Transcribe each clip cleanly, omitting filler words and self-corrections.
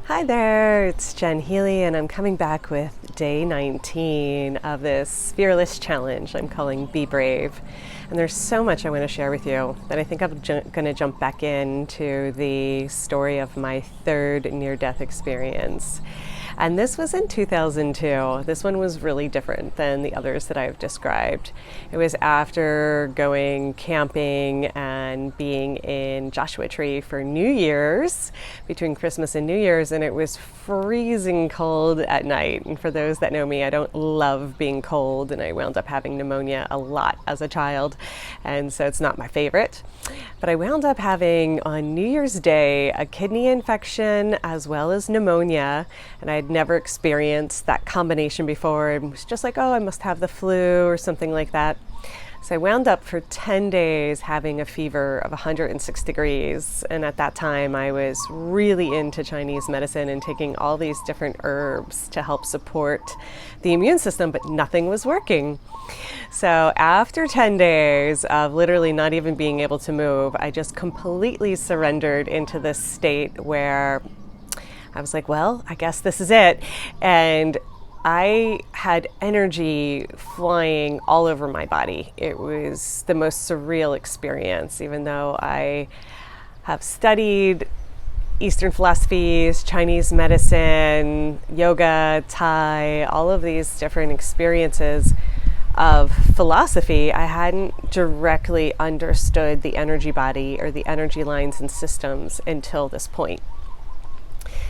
Hi there, it's Jen Healy, and I'm coming back with day 19 of this fearless challenge I'm calling Be Brave. And there's so much I want to share with you that I think I'm going to jump back into the story of my third near-death experience. And this was in 2002. This one was really different than the others that I've described. It was after going camping and being in Joshua Tree for New Year's, between Christmas and New Year's, and it was freezing cold at night. And for those that know me, I don't love being cold, and I wound up having pneumonia a lot as a child, and so it's not my favorite. But I wound up having on New Year's Day a kidney infection as well as pneumonia, and I had never experienced that combination before. It was just like, oh, I must have the flu or something like that. So I wound up for 10 days having a fever of 106 degrees. And at that time, I was really into Chinese medicine and taking all these different herbs to help support the immune system, but nothing was working. So after 10 days of literally not even being able to move, I just completely surrendered into this state where I was like, well, I guess this is it. And I had energy flying all over my body. It was the most surreal experience, even though I have studied Eastern philosophies, Chinese medicine, yoga, Thai, all of these different experiences of philosophy. I hadn't directly understood the energy body or the energy lines and systems until this point.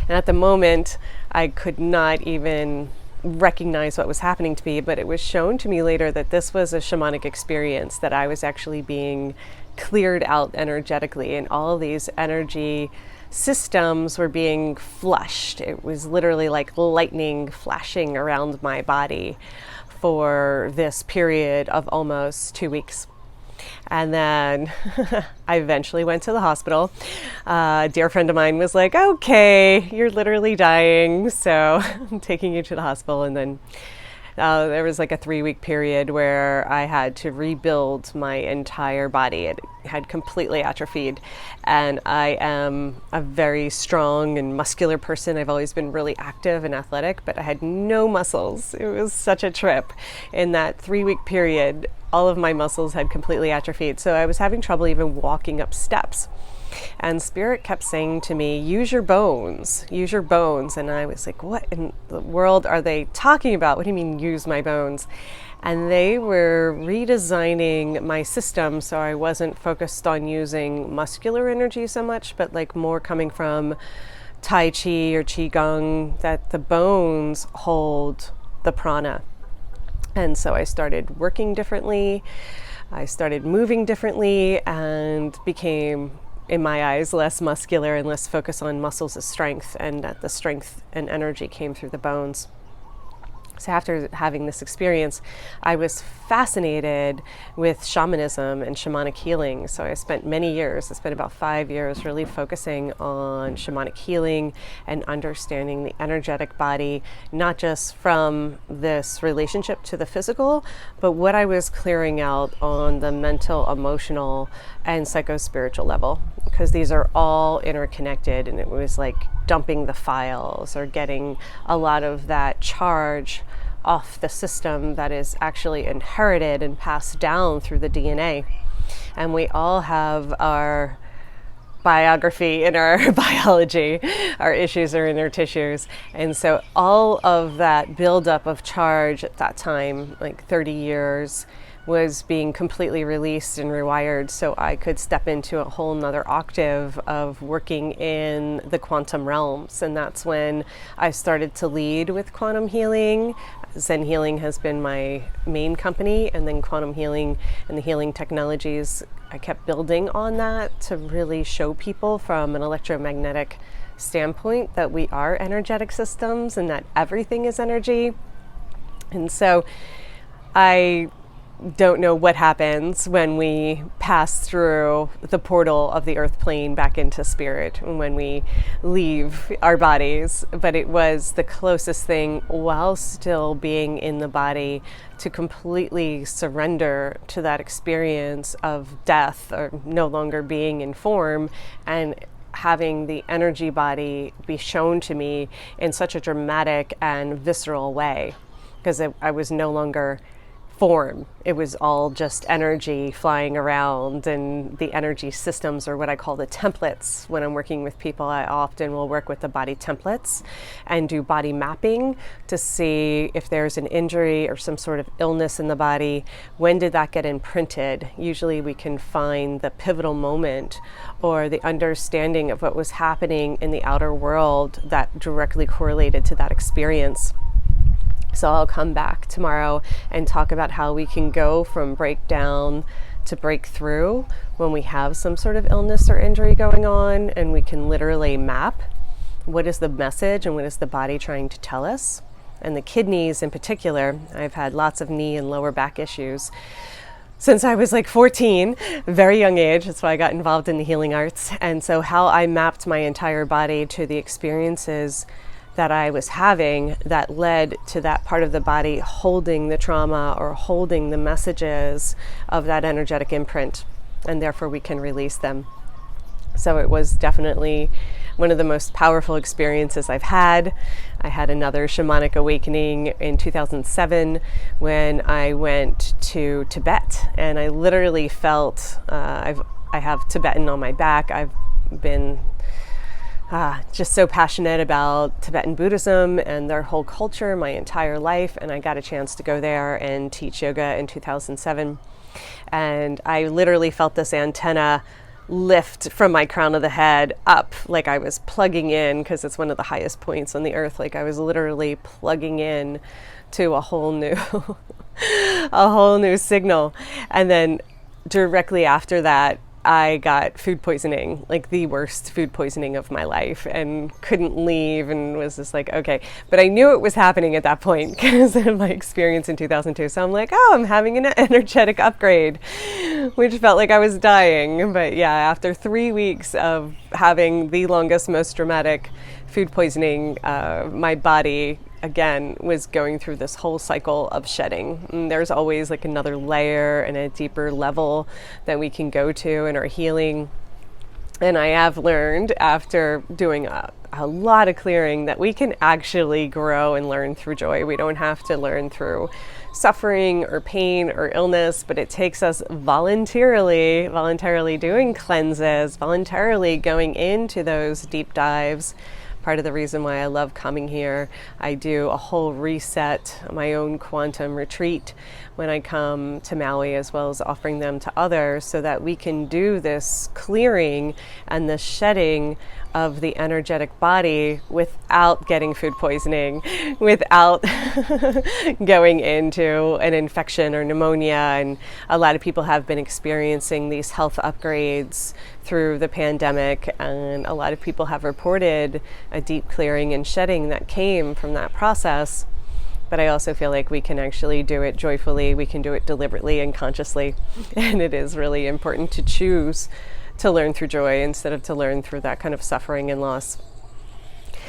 And at the moment, I could not even recognize what was happening to me, but it was shown to me later that this was a shamanic experience, that I was actually being cleared out energetically, and all of these energy systems were being flushed. It was literally like lightning flashing around my body for this period of almost 2 weeks. And then I eventually went to the hospital. A dear friend of mine was like, okay, you're literally dying, so I'm taking you to the hospital. And then there was like a 3-week period where I had to rebuild my entire body. It had completely atrophied. And I am a very strong and muscular person. I've always been really active and athletic, but I had no muscles. It was such a trip. In that 3-week period, all of my muscles had completely atrophied. So I was having trouble even walking up steps. And Spirit kept saying to me, use your bones, use your bones. And I was like, what in the world are they talking about? What do you mean use my bones? And they were redesigning my system so I wasn't focused on using muscular energy so much, but like more coming from Tai Chi or Qigong, that the bones hold the prana. And so I started working differently, I started moving differently, and became, in my eyes, less muscular and less focused on muscles as strength, and that the strength and energy came through the bones. So after having this experience, I was fascinated with shamanism and shamanic healing. So I spent many years, I spent about 5 years really focusing on shamanic healing and understanding the energetic body, not just from this relationship to the physical, but what I was clearing out on the mental, emotional, and psycho-spiritual level, because these are all interconnected. And it was like dumping the files or getting a lot of that charge off the system that is actually inherited and passed down through the DNA. And we all have our biography in our biology. Our issues are in our tissues. And so all of that buildup of charge at that time, like 30 years, was being completely released and rewired so I could step into a whole nother octave of working in the quantum realms. And that's when I started to lead with quantum healing. Zen Healing has been my main company, and then quantum healing and the healing technologies, I kept building on that to really show people from an electromagnetic standpoint that we are energetic systems and that everything is energy. And so I don't know what happens when we pass through the portal of the earth plane back into spirit when we leave our bodies, but it was the closest thing while still being in the body to completely surrender to that experience of death or no longer being in form, and having the energy body be shown to me in such a dramatic and visceral way, because I was no longer form. It was all just energy flying around, and the energy systems, or what I call the templates. When I'm working with people, I often will work with the body templates and do body mapping to see if there's an injury or some sort of illness in the body. When did that get imprinted? Usually we can find the pivotal moment or the understanding of what was happening in the outer world that directly correlated to that experience. So I'll come back tomorrow and talk about how we can go from breakdown to breakthrough when we have some sort of illness or injury going on, and we can literally map what is the message and what is the body trying to tell us. And the kidneys in particular, I've had lots of knee and lower back issues since I was like 14, very young age. That's why I got involved in the healing arts. And so how I mapped my entire body to the experiences that I was having that led to that part of the body holding the trauma or holding the messages of that energetic imprint, and therefore we can release them. So it was definitely one of the most powerful experiences I've had. I had another shamanic awakening in 2007 when I went to Tibet, and I literally felt, I have Tibetan on my back. I've been just so passionate about Tibetan Buddhism and their whole culture my entire life, and I got a chance to go there and teach yoga in 2007. And I literally felt this antenna lift from my crown of the head up, like I was plugging in, because it's one of the highest points on the earth. Like I was literally plugging in to a whole new a whole new signal. And then directly after that, I got food poisoning, like the worst food poisoning of my life, and couldn't leave, and was just like, okay. But I knew it was happening at that point because of my experience in 2002. So I'm like, oh, I'm having an energetic upgrade, which felt like I was dying. But yeah, after 3 weeks of having the longest, most dramatic food poisoning, my body again was going through this whole cycle of shedding. And there's always like another layer and a deeper level that we can go to in our healing. And I have learned after doing a lot of clearing that we can actually grow and learn through joy. We don't have to learn through suffering or pain or illness, but it takes us voluntarily doing cleanses, voluntarily going into those deep dives. Part of the reason why I love coming here. I do a whole reset, my own quantum retreat when I come to Maui, as well as offering them to others, so that we can do this clearing and the shedding of the energetic body without getting food poisoning, without going into an infection or pneumonia. And a lot of people have been experiencing these health upgrades through the pandemic, and a lot of people have reported a deep clearing and shedding that came from that process. But I also feel like we can actually do it joyfully, we can do it deliberately and consciously, and it is really important to choose to learn through joy instead of to learn through that kind of suffering and loss.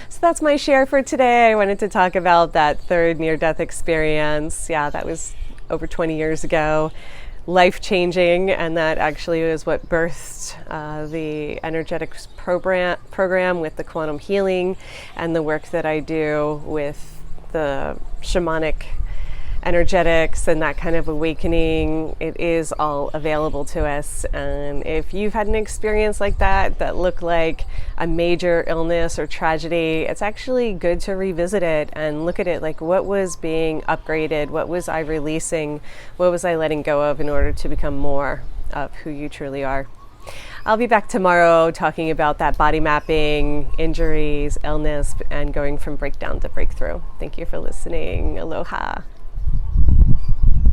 So that's my share for today. I wanted to talk about that third near-death experience. Yeah, that was over 20 years ago. Life-changing, and that actually is what birthed the energetics program with the quantum healing and the work that I do with the shamanic energetics and that kind of awakening. It is all available to us. And if you've had an experience like that looked like a major illness or tragedy, it's actually good to revisit it and look at it like, what was being upgraded? What was I releasing? What was I letting go of in order to become more of who you truly are? I'll be back tomorrow talking about that body mapping, injuries, illness, and going from breakdown to breakthrough. Thank you for listening. Aloha.